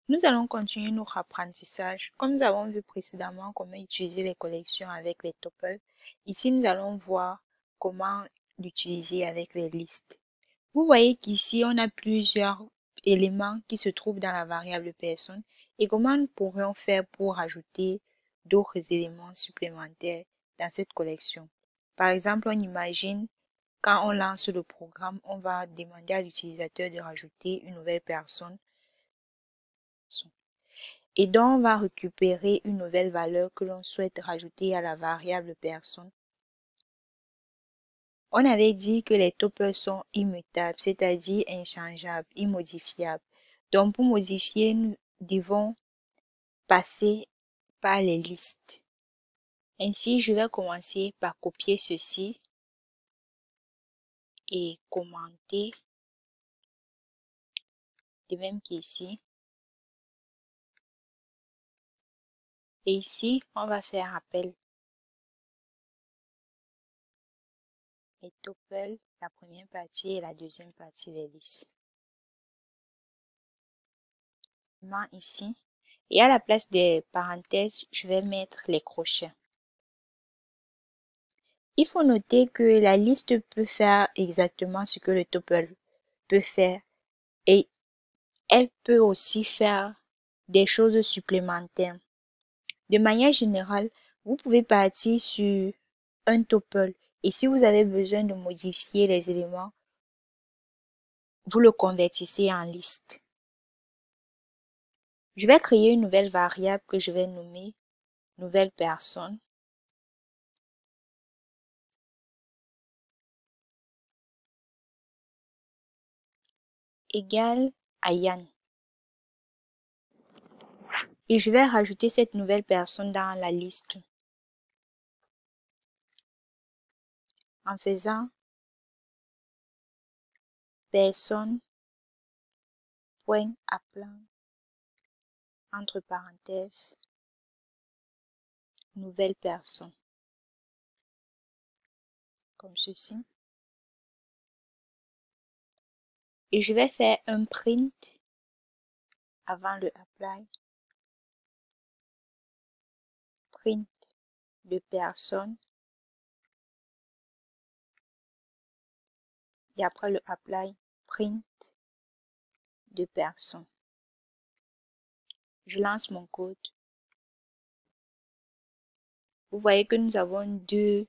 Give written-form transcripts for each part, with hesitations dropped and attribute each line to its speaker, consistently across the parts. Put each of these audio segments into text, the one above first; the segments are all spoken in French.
Speaker 1: Nous allons continuer notre apprentissage. Comme nous avons vu précédemment comment utiliser les collections avec les tuples, ici nous allons voir comment l'utiliser avec les listes. Vous voyez qu'ici on a plusieurs éléments qui se trouvent dans la variable personne et comment nous pourrions faire pour ajouter d'autres éléments supplémentaires dans cette collection. Par exemple, on imagine quand on lance le programme, on va demander à l'utilisateur de rajouter une nouvelle personne. Et donc, on va récupérer une nouvelle valeur que l'on souhaite rajouter à la variable personne. On avait dit que les tuples sont immutables, c'est-à-dire inchangeables, immodifiables. Donc, pour modifier, nous devons passer par les listes. Ainsi, je vais commencer par copier ceci et commenter, de même qu'ici. Et ici, on va faire appel les tuples, la première partie et la deuxième partie des listes. Ici. Et à la place des parenthèses, je vais mettre les crochets. Il faut noter que la liste peut faire exactement ce que le tuple peut faire et elle peut aussi faire des choses supplémentaires. De manière générale, vous pouvez partir sur un tuple et si vous avez besoin de modifier les éléments, vous le convertissez en liste. Je vais créer une nouvelle variable que je vais nommer nouvelle personne. Égale à Yann. Et je vais rajouter cette nouvelle personne dans la liste en faisant personne point appelant entre parenthèses nouvelle personne comme ceci. Et je vais faire un print avant le apply, print de personne et après le apply, print de personne. Je lance mon code. Vous voyez que nous avons deux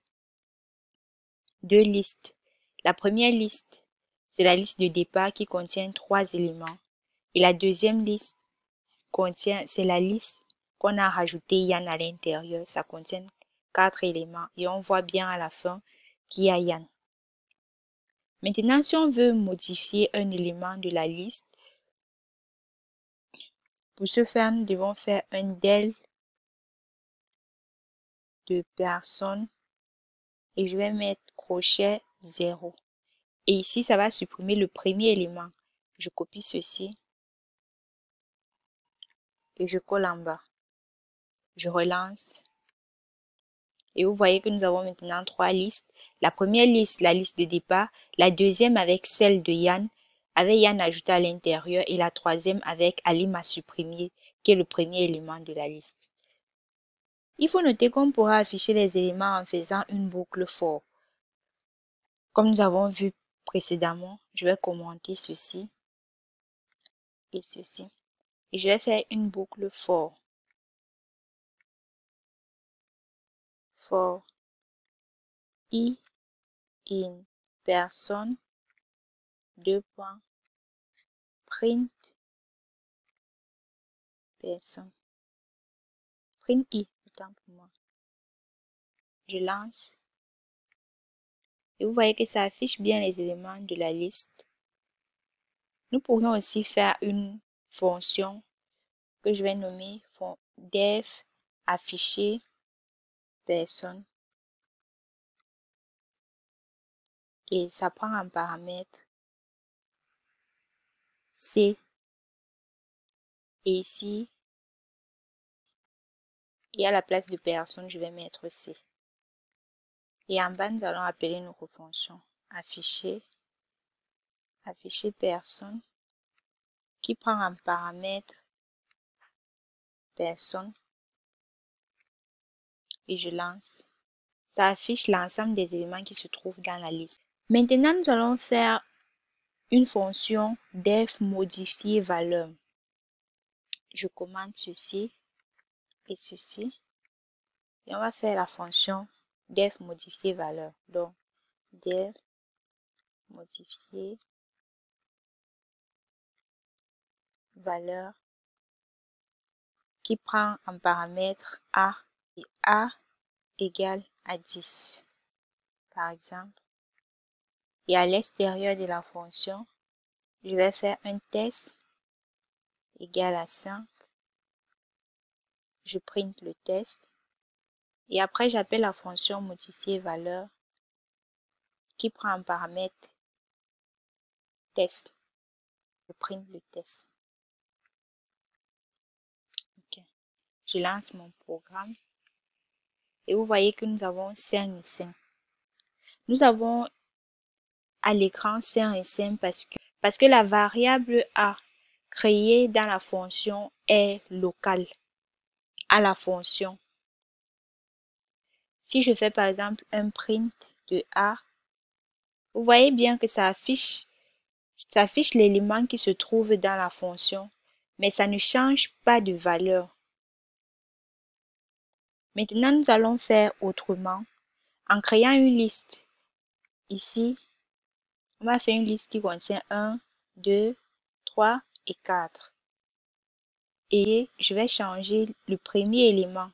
Speaker 1: listes. La première liste, c'est la liste de départ qui contient 3 éléments. Et la deuxième liste c'est la liste qu'on a rajouté Yann à l'intérieur. Ça contient 4 éléments et on voit bien à la fin qu'il y a Yann. Maintenant, si on veut modifier un élément de la liste, pour ce faire, nous devons faire un del de personne et je vais mettre crochet 0. Et ici, ça va supprimer le premier élément. Je copie ceci et je colle en bas. Je relance. Et vous voyez que nous avons maintenant 3 listes. La première liste, la liste de départ. La deuxième avec celle de Yann, avec Yann ajouté à l'intérieur. Et la troisième avec Alim à supprimer, qui est le premier élément de la liste. Il faut noter qu'on pourra afficher les éléments en faisant une boucle for. Comme nous avons vu précédemment, je vais commenter ceci et ceci. Et je vais faire une boucle for. For i in personne, print personne. Print i, autant pour moi. Je lance. Et vous voyez que ça affiche bien les éléments de la liste. Nous pourrions aussi faire une fonction que je vais nommer def afficher personne. Et ça prend un paramètre C. Et ici, et à la place de personne, je vais mettre C. Et en bas, nous allons appeler notre fonction afficher personne qui prend en paramètre personne et je lance. Ça affiche l'ensemble des éléments qui se trouvent dans la liste. Maintenant, nous allons faire une fonction def modifier valeur. Je commande ceci et ceci et on va faire la fonction def modifier valeur. Donc, def modifier valeur qui prend en paramètre a et a égale à 10 par exemple. Et à l'extérieur de la fonction, je vais faire un test égal à 5. Je print le test et après j'appelle la fonction modifier valeur qui prend en paramètre test. Je print le test. Ok. Je lance mon programme et vous voyez que nous avons 5 et 5. Nous avons à l'écran 5 et 5 parce que la variable a créée dans la fonction est locale à la fonction. Si je fais par exemple un print de a, vous voyez bien que ça affiche l'élément qui se trouve dans la fonction, mais ça ne change pas de valeur. Maintenant, nous allons faire autrement en créant une liste. Ici, on va faire une liste qui contient 1, 2, 3 et 4. Et je vais changer le premier élément.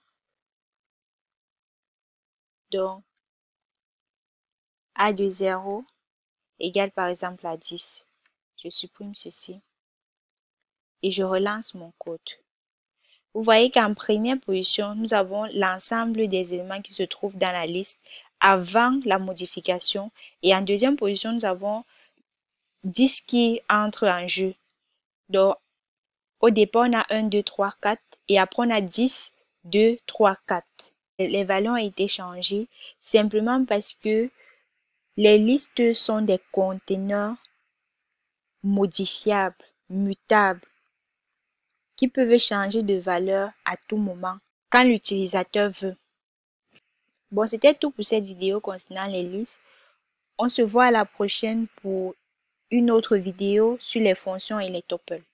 Speaker 1: Donc, a de 0 égale par exemple à 10. Je supprime ceci et je relance mon code. Vous voyez qu'en première position, nous avons l'ensemble des éléments qui se trouvent dans la liste avant la modification. Et en deuxième position, nous avons 10 qui entrent en jeu. Donc, au départ, on a 1, 2, 3, 4 et après on a 10, 2, 3, 4. Les valeurs ont été changées simplement parce que les listes sont des conteneurs modifiables, mutables, qui peuvent changer de valeur à tout moment quand l'utilisateur veut. Bon, c'était tout pour cette vidéo concernant les listes. On se voit à la prochaine pour une autre vidéo sur les fonctions et les tuples.